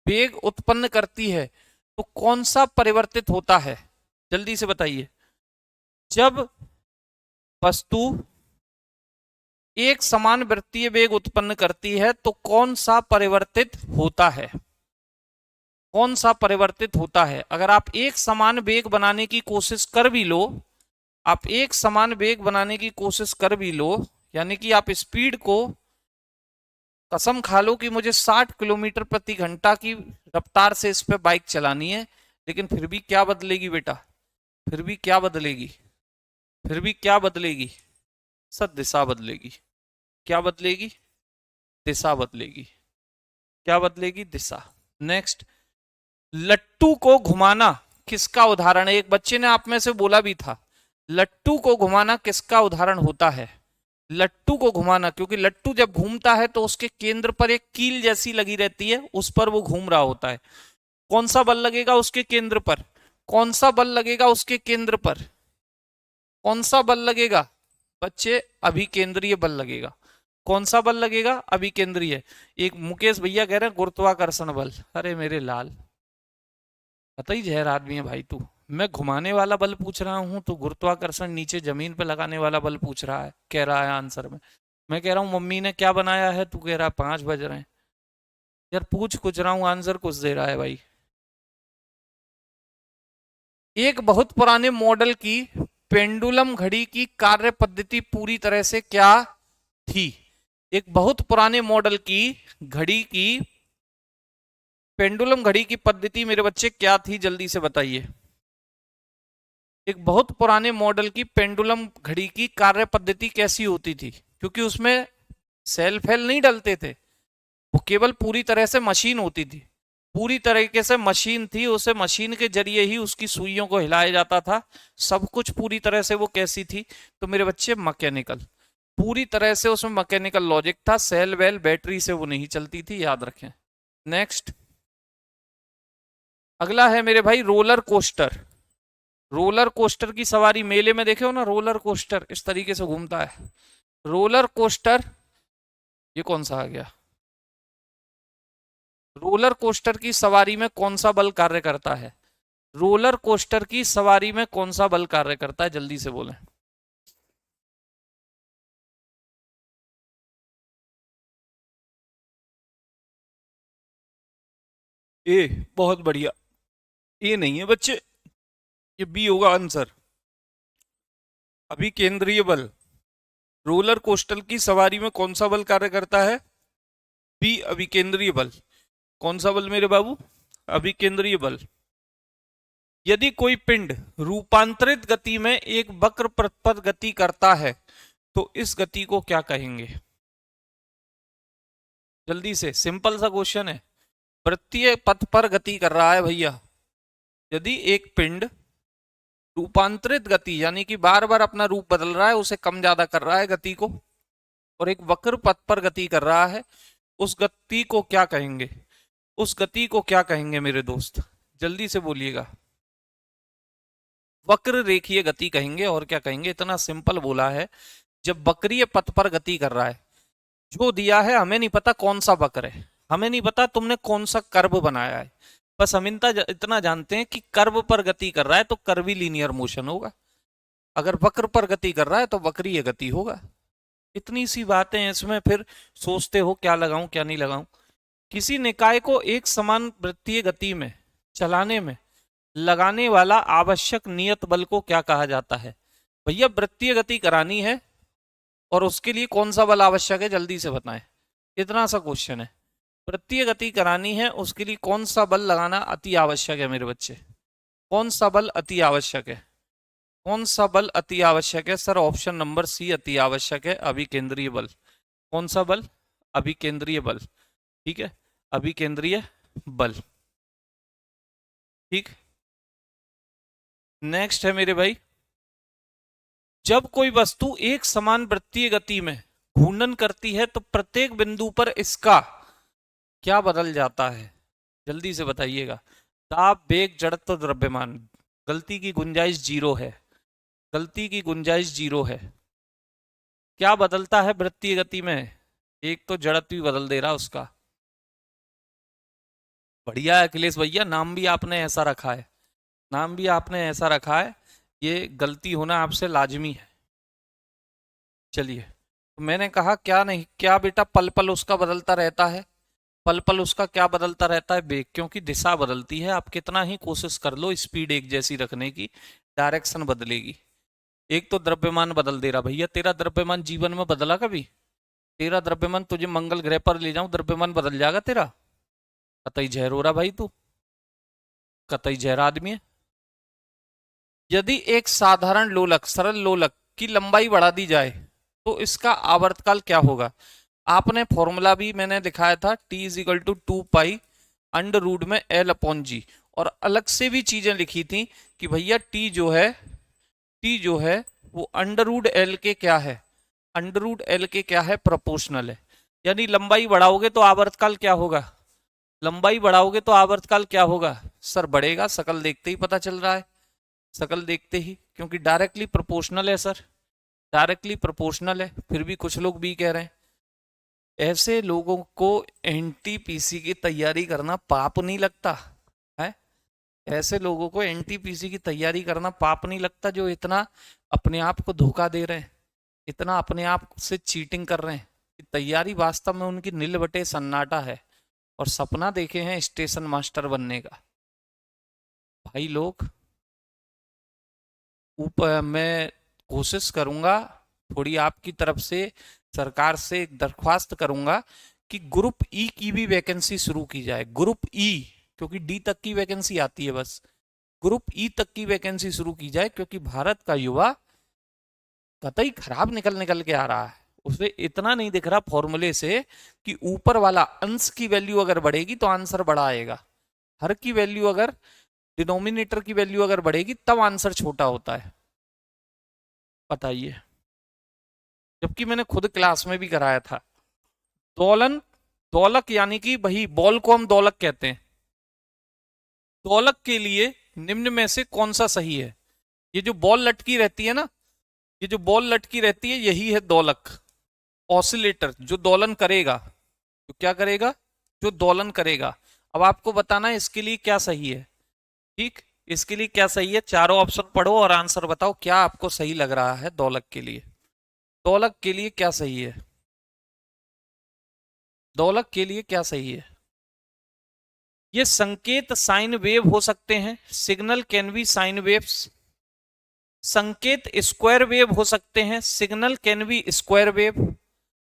A: वेग उत्पन्न करती है तो कौन सा परिवर्तित होता है, जल्दी से बताइए। जब वस्तु एक समान वृत्तीय वेग उत्पन्न करती है तो कौन सा परिवर्तित होता है, कौन सा परिवर्तित होता है। अगर आप एक समान वेग बनाने की कोशिश कर भी लो, आप एक समान वेग बनाने की कोशिश कर भी लो, यानी कि आप स्पीड को कसम खा लो कि मुझे 60 किलोमीटर प्रति घंटा की रफ्तार से इस पे बाइक चलानी है, लेकिन फिर भी क्या बदलेगी बेटा, फिर भी क्या बदलेगी, फिर भी क्या बदलेगी सर, दिशा बदलेगी, क्या बदलेगी, दिशा बदलेगी, क्या बदलेगी, दिशा। नेक्स्ट, लट्टू को घुमाना किसका उदाहरण है, एक बच्चे ने आप में से बोला भी था, लट्टू को घुमाना किसका उदाहरण होता है। लट्टू को घुमाना, क्योंकि लट्टू जब घूमता है तो उसके केंद्र पर एक कील जैसी लगी रहती है, उस पर वो घूम रहा होता है, कौन सा बल लगेगा उसके केंद्र पर, कौन सा बल लगेगा उसके केंद्र पर, कौन सा बल लगेगा बच्चे, अभिकेंद्रीय बल लगेगा, कौन सा बल लगेगा, अभिकेंद्रीय। एक मुकेश भैया कह रहे हैं गुरुत्वाकर्षण बल, अरे मेरे लाल कतई जहर आदमी है भाई तू, मैं घुमाने वाला बल पूछ रहा हूं तो गुरुत्वाकर्षण नीचे जमीन पे लगाने वाला बल पूछ रहा है, कह रहा है आंसर में। मैं कह रहा हूं मम्मी ने क्या बनाया है, तू कह रहा है 5 बज रहे हैं, यार पूछ कुछ रहा हूं आंसर कुछ दे रहा है भाई। एक बहुत पुराने मॉडल की पेंडुलम घड़ी की कार्य पद्धति पूरी तरह से क्या थी। एक बहुत पुराने मॉडल की घड़ी की, पेंडुलम घड़ी की पद्धति मेरे बच्चे क्या थी, जल्दी से बताइए। एक बहुत पुराने मॉडल की पेंडुलम घड़ी की कार्य पद्धति कैसी होती थी, क्योंकि उसमें सेल फेल नहीं डलते थे, वो केवल पूरी तरह से मशीन होती थी, पूरी तरीके से मशीन थी, उसे मशीन के जरिए ही उसकी सुइयों को हिलाया जाता था, सब कुछ पूरी तरह से वो कैसी थी, तो मेरे बच्चे मैकेनिकल, पूरी तरह से उसमें मैकेनिकल लॉजिक था, सेल वेल बैटरी से वो नहीं चलती थी, याद रखें। नेक्स्ट, अगला है मेरे भाई रोलर कोस्टर। रोलर कोस्टर की सवारी मेले में देखे हो ना, रोलर कोस्टर इस तरीके से घूमता है। रोलर कोस्टर, ये कौन सा आ गया, रोलर कोस्टर की सवारी में कौन सा बल कार्य करता है, रोलर कोस्टर की सवारी में कौन सा बल कार्य करता है, जल्दी से बोलें। ए, बहुत बढ़िया, ए नहीं है बच्चे, ये बी होगा आंसर, अभी केंद्रीय बल। रोलर कोस्टर की सवारी में कौन सा बल कार्य करता है, बी अभी केंद्रीय बल। कौन सा बल मेरे बाबू, अभी केंद्रीय बल। यदि कोई पिंड रूपांतरित गति में एक वक्र पथ पर गति करता है तो इस गति को क्या कहेंगे, जल्दी से, सिंपल सा क्वेश्चन है, वृत्तीय पथ पर गति कर रहा है भैया, यदि एक पिंड रूपांतरित गति यानी कि बार बार अपना रूप बदल रहा है, उसे कम ज्यादा कर रहा है गति को, और एक वक्र पथ पर गति कर रहा है, उस गति को क्या कहेंगे, उस गति को क्या कहेंगे मेरे दोस्त, जल्दी से बोलिएगा। वक्र रेखीय गति कहेंगे, और क्या कहेंगे, इतना सिंपल बोला है। जब वक्रीय पथ पर गति कर रहा है, जो दिया है हमें नहीं पता कौन सा वक्र है, हमें नहीं पता तुमने कौन सा कर्व बनाया है, बस हम इतना जानते हैं कि कर्व पर गति कर रहा है तो कर्वी लीनियर मोशन होगा, अगर वक्र पर गति कर रहा है तो वक्रीय गति होगा। इतनी सी बातें हैं इसमें, फिर सोचते हो क्या लगाऊं क्या नहीं लगाऊं। किसी निकाय को एक समान वृत्तीय गति में चलाने में लगाने वाला आवश्यक नियत बल को क्या कहा जाता है, भैया वृत्तीय गति करानी है और उसके लिए कौन सा बल आवश्यक है, जल्दी से बताएं, इतना सा क्वेश्चन है, वृत्तीय गति करानी है उसके लिए कौन सा बल लगाना अति आवश्यक है मेरे बच्चे, कौन सा बल अति आवश्यक है, कौन सा बल अति आवश्यक है, सर ऑप्शन नंबर सी अति आवश्यक है, अभिकेंद्रीय बल। कौन सा बल, अभिकेंद्रीय बल, ठीक है, अभिकेंद्रीय बल, ठीक। नेक्स्ट है मेरे भाई, जब कोई वस्तु एक समान वृत्तीय गति में घूर्णन करती है तो प्रत्येक बिंदु पर इसका क्या बदल जाता है, जल्दी से बताइएगा। दाब, वेग, जड़त्व, द्रव्यमान, गलती की गुंजाइश जीरो है, गलती की गुंजाइश जीरो है। क्या बदलता है वृत्तीय गति में, एक तो जड़त्व भी बदल दे रहा उसका। बढ़िया है अखिलेश भैया, नाम भी आपने ऐसा रखा है, नाम भी आपने ऐसा रखा है, ये गलती होना आपसे लाजमी है। चलिए, तो मैंने कहा क्या नहीं, क्या बेटा पल पल उसका बदलता रहता है, पल पल उसका क्या बदलता रहता है, वेग, क्योंकि दिशा बदलती है, आप कितना ही कोशिश कर लो स्पीड एक जैसी रखने की, डायरेक्शन बदलेगी। एक तो द्रव्यमान बदल दे रहा, भैया तेरा द्रव्यमान जीवन में बदला कभी, तेरा द्रव्यमान, तुझे मंगल ग्रह पर ले जाऊं द्रव्यमान बदल जाएगा तेरा, कतई जहर हो रहा भाई तू, कतई जहर आदमी है। यदि एक साधारण लोलक, सरल लोलक की लंबाई बढ़ा दी जाए तो इसका आवर्तकाल क्या होगा, आपने फॉर्मूला भी मैंने दिखाया था, T is equal to 2 pi under root में एल अपॉन जी, और अलग से भी चीजें लिखी थी कि भैया टी जो है वो अंडर रूट एल के क्या है, अंडर रूट एल के क्या है, प्रोपोर्शनल है। यानी लंबाई बढ़ाओगे तो आवर्तकाल क्या होगा, लंबाई बढ़ाओगे तो आवर्तकाल क्या होगा, सर बढ़ेगा, शकल देखते ही पता चल रहा है, शकल देखते ही, क्योंकि डायरेक्टली प्रोपोर्शनल है सर, डायरेक्टली प्रोपोर्शनल है। फिर भी कुछ लोग भी कह रहे हैं, ऐसे लोगों को एनटीपीसी की तैयारी करना पाप नहीं लगता है, ऐसे लोगों को एनटीपीसी की तैयारी करना पाप नहीं लगता जो इतना अपने आप को धोखा दे रहे हैं, इतना अपने आप से चीटिंग कर रहे हैं, कि तैयारी वास्तव में उनकी नील बटे सन्नाटा है, और सपना देखे हैं स्टेशन मास्टर बनने का। भाई लोग, ऊपर मैं कोशिश करूंगा थोड़ी आपकी तरफ से सरकार से एक दरख्वास्त करूंगा कि ग्रुप ई की भी वैकेंसी शुरू की जाए, ग्रुप ई, क्योंकि डी तक की वैकेंसी आती है बस, ग्रुप ई तक की वैकेंसी शुरू की जाए, क्योंकि भारत का युवा कतई खराब निकल निकल के आ रहा है। उसे इतना नहीं दिख रहा फॉर्मूले से कि ऊपर वाला अंश की वैल्यू अगर बढ़ेगी तो आंसर बड़ा आएगा, हर की वैल्यू अगर, डिनोमिनेटर की वैल्यू अगर बढ़ेगी तब आंसर छोटा होता है। बताइए, जबकि मैंने खुद क्लास में भी कराया था। दोलन, दोलक यानी कि वही बॉल को हम दोलक कहते हैं। दोलक के लिए निम्न में से कौन सा सही है? ये जो बॉल लटकी रहती है ना, ये जो बॉल लटकी रहती है यही है दोलक, ऑसिलेटर जो दोलन करेगा, तो क्या करेगा, जो दोलन करेगा। अब आपको बताना है इसके लिए क्या सही है। ठीक, इसके लिए क्या सही है, चारों ऑप्शन पढ़ो और आंसर बताओ क्या आपको सही लग रहा है दोलक के लिए। दोलक के लिए क्या सही है, दोलक के लिए क्या सही है? ये संकेत साइन वेव हो सकते हैं, signal can be sine waves. संकेत स्क्वायर वेव हो सकते हैं, signal can be square wave.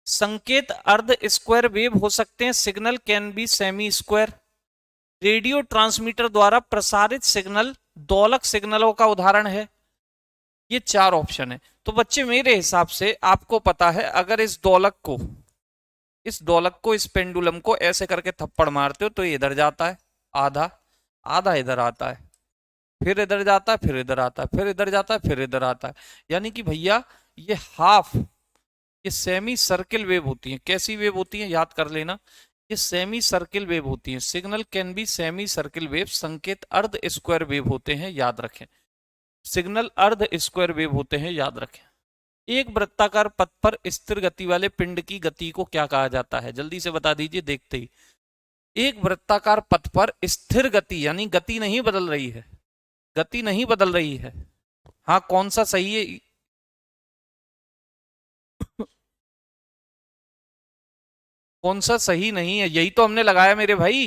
A: संकेत अर्ध स्क्वायर वेव हो सकते हैं, signal can be semi square. Radio transmitter द्वारा प्रसारित सिग्नल दोलक सिग्नलों का उदाहरण है। ये चार ऑप्शन है। तो बच्चे मेरे हिसाब से आपको पता है, अगर इस दोलक को, इस दोलक को, इस पेंडुलम को ऐसे करके थप्पड़ मारते हो तो ये इधर जाता है आधा, आधा इधर आता है, फिर इधर जाता है, फिर इधर आता है, फिर इधर जाता है, फिर इधर आता है। यानी कि भैया ये हाफ, ये सेमी सर्किल वेव होती है। कैसी वेव होती है याद कर लेना, ये सेमी सर्किल वेव होती है। Signal can be semi circle wave. संकेत अर्ध स्क्वायर वेव होते हैं, याद रखें। सिग्नल अर्ध स्क्वायर वेव होते हैं, याद रखें। एक वृत्ताकार पथ पर स्थिर गति वाले पिंड की गति को क्या कहा जाता है? जल्दी से बता दीजिए देखते ही। एक वृत्ताकार पथ पर स्थिर गति यानी गति नहीं बदल रही है, गति नहीं बदल रही है। हाँ, कौन सा सही है? कौन सा सही नहीं है? यही तो हमने लगाया मेरे भाई,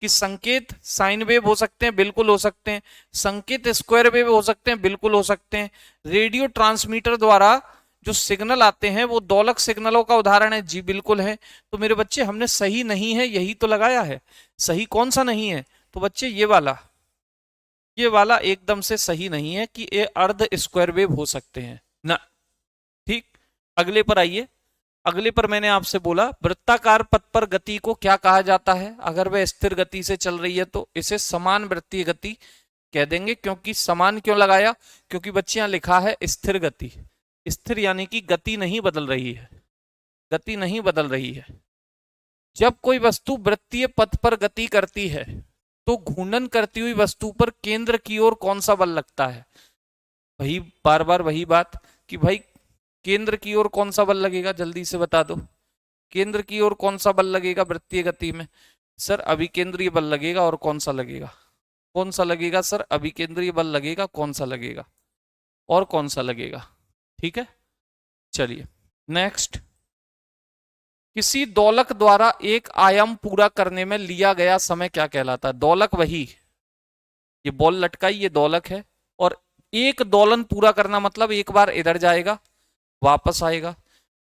A: कि संकेत साइन वेव हो सकते हैं, बिल्कुल हो सकते हैं। संकेत स्क्वायर वेव हो सकते हैं, बिल्कुल हो सकते हैं। रेडियो ट्रांसमीटर द्वारा जो सिग्नल आते हैं वो दोलक सिग्नलों का उदाहरण है, जी बिल्कुल है। तो मेरे बच्चे हमने सही नहीं है यही तो लगाया है। सही कौन सा नहीं है? तो बच्चे ये वाला एकदम से सही नहीं है कि ये अर्ध स्क्वायर वेव हो सकते हैं ना। ठीक, अगले पर आइए। अगले पर मैंने आपसे बोला वृत्ताकार पथ पर गति को क्या कहा जाता है? अगर वह स्थिर गति से चल रही है तो इसे समान वृत्तीय गति कह देंगे। क्योंकि समान क्यों लगाया? क्योंकि बच्चे यहां लिखा है स्थिर गति। स्थिर यानी कि गति नहीं बदल रही है, गति नहीं बदल रही है। जब कोई वस्तु वृत्तीय पथ पर गति करती है तो घूर्णन करती हुई वस्तु पर केंद्र की ओर कौन सा बल लगता है? वही बार बार वही बात कि भाई केंद्र की ओर कौन सा बल लगेगा, जल्दी से बता दो। केंद्र की ओर कौन सा बल लगेगा वृत्तीय गति में? सर अभिकेंद्रीय बल लगेगा। और कौन सा लगेगा? कौन सा लगेगा सर? अभिकेंद्रीय बल लगेगा। कौन सा लगेगा? और कौन सा लगेगा? ठीक है, चलिए नेक्स्ट। किसी दोलक द्वारा एक आयाम पूरा करने में लिया गया समय क्या कहलाता है? दोलक वही, ये बॉल लटकाई, ये दोलक है। और एक दोलन पूरा करना मतलब एक बार इधर जाएगा, वापस आएगा,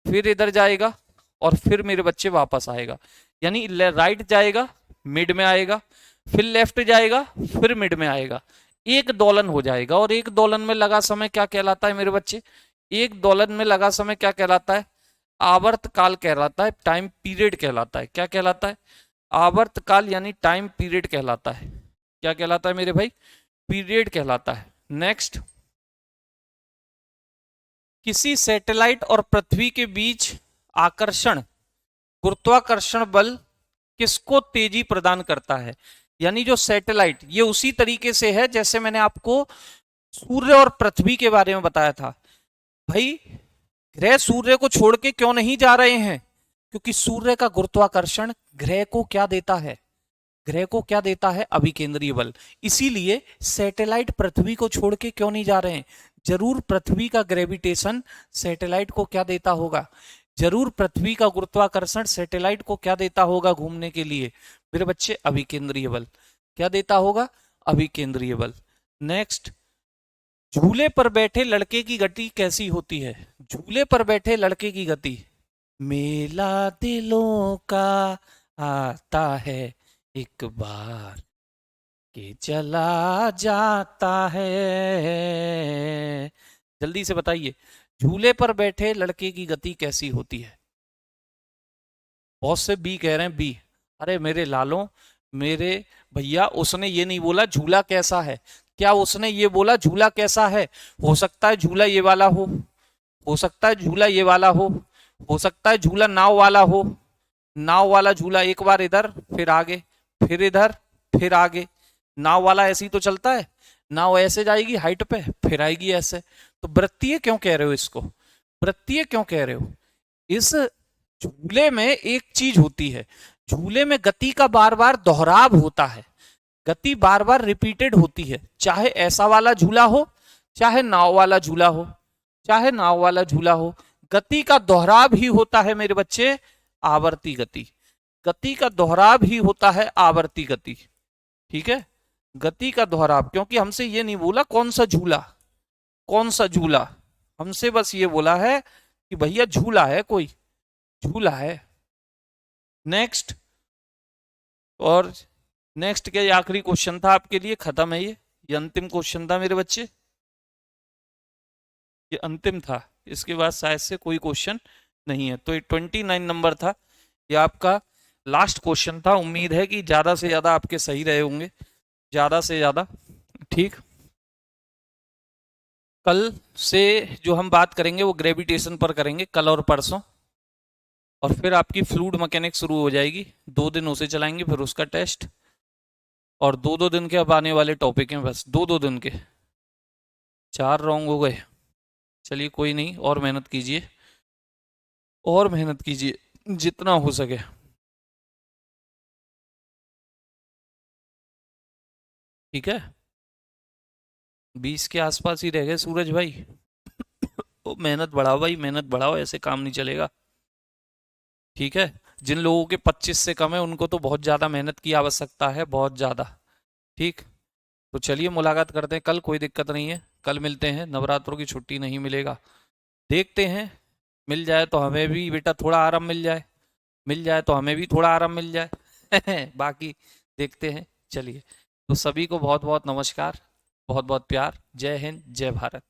A: फिर इधर जाएगा, और फिर मेरे बच्चे वापस आएगा। यानी राइट जाएगा, मिड में आएगा, फिर लेफ्ट जाएगा, फिर मिड में आएगा। एक दोलन हो जाएगा। और एक दोलन में लगा समय क्या कहलाता है मेरे बच्चे? एक दोलन में लगा समय क्या कहलाता है? आवर्त काल कहलाता है, टाइम पीरियड कहलाता है। क्या कहलाता है? आवर्त काल यानी टाइम पीरियड कहलाता है। क्या कहलाता है मेरे भाई? पीरियड कहलाता है। नेक्स्ट, किसी सैटेलाइट और पृथ्वी के बीच आकर्षण गुरुत्वाकर्षण बल किसको तेजी प्रदान करता है? यानी जो सैटेलाइट, ये उसी तरीके से है जैसे मैंने आपको सूर्य और पृथ्वी के बारे में बताया था। भाई ग्रह सूर्य को छोड़ के क्यों नहीं जा रहे हैं? क्योंकि सूर्य का गुरुत्वाकर्षण ग्रह को क्या देता है? ग्रह को क्या देता है? अभिकेंद्रीय बल। इसीलिए सैटेलाइट पृथ्वी को छोड़ के क्यों नहीं जा रहे हैं? जरूर पृथ्वी का ग्रेविटेशन सैटेलाइट को क्या देता होगा? जरूर पृथ्वी का गुरुत्वाकर्षण सैटेलाइट को क्या देता होगा घूमने के लिए? मेरे बच्चे अभिकेंद्रीय बल। क्या देता होगा? अभिकेंद्रीय बल। नेक्स्ट, झूले पर बैठे लड़के की गति कैसी होती है? झूले पर बैठे लड़के की गति मेला दिलों का आता है एक बार के चला जाता है। जल्दी से बताइए, झूले पर बैठे लड़के की गति कैसी होती है? बहुत से बी कह रहे हैं, बी। अरे मेरे लालों, मेरे भैया, उसने ये नहीं बोला झूला कैसा है, क्या उसने ये बोला झूला कैसा है? हो सकता है झूला ये वाला हो सकता है झूला ये वाला हो सकता है झूला नाव वाला हो, नाव वाला झूला एक बार इधर फिर आगे, फिर इधर फिर आगे। नाव वाला ऐसे ही तो चलता है, नाव ऐसे जाएगी हाइट पे फिर आएगी ऐसे। तो वृत्तीय क्यों कह रहे हो इसको? वृत्तीय क्यों कह रहे हो? इस झूले में एक चीज होती है, झूले में गति का बार बार दोहराव होता है, गति बार बार रिपीटेड होती है। चाहे ऐसा वाला झूला हो, चाहे नाव वाला झूला हो, चाहे नाव वाला झूला हो, गति का दोहराव ही होता है मेरे बच्चे, आवर्ती गति। गति का दोहराव ही होता है आवर्ती गति। ठीक है, गति का दोहराव। क्योंकि हमसे ये नहीं बोला कौन सा झूला, कौन सा झूला, हमसे बस ये बोला है कि भैया झूला है, कोई झूला है। नेक्स्ट, और नेक्स्ट क्या, ये आखिरी क्वेश्चन था आपके लिए, खत्म है ये अंतिम क्वेश्चन था मेरे बच्चे, ये अंतिम था। इसके बाद शायद से कोई क्वेश्चन नहीं है। तो ये 29 नंबर था, ये आपका लास्ट क्वेश्चन था। उम्मीद है कि ज्यादा से ज्यादा आपके सही रहे होंगे, ज्यादा से ज्यादा। ठीक, कल से जो हम बात करेंगे वो ग्रेविटेशन पर करेंगे, कल और परसों। और फिर आपकी फ्लूइड मैकेनिक्स शुरू हो जाएगी, 2 दिन उसे चलाएंगे, फिर उसका टेस्ट। और 2-2 दिन के अब आने वाले टॉपिक हैं, बस 2-2 दिन के। 4 रॉन्ग हो गए, चलिए कोई नहीं, और मेहनत कीजिए, और मेहनत कीजिए जितना हो सके। ठीक है, 20 के आसपास ही रह गए सूरज भाई। तो मेहनत बढ़ाओ भाई, मेहनत बढ़ाओ, ऐसे काम नहीं चलेगा। ठीक है, जिन लोगों के 25 से कम है उनको तो बहुत ज़्यादा मेहनत की आवश्यकता है, बहुत ज़्यादा। ठीक, तो चलिए मुलाकात करते हैं कल, कोई दिक्कत नहीं है, कल मिलते हैं, नवरात्रों की छुट्टी नहीं मिलेगा, देखते हैं, मिल जाए तो हमें भी बेटा थोड़ा आराम मिल जाए, मिल जाए तो हमें भी थोड़ा आराम मिल जाए। बाकी देखते हैं। चलिए, तो सभी को बहुत बहुत नमस्कार, बहुत बहुत प्यार, जय हिंद, जय भारत।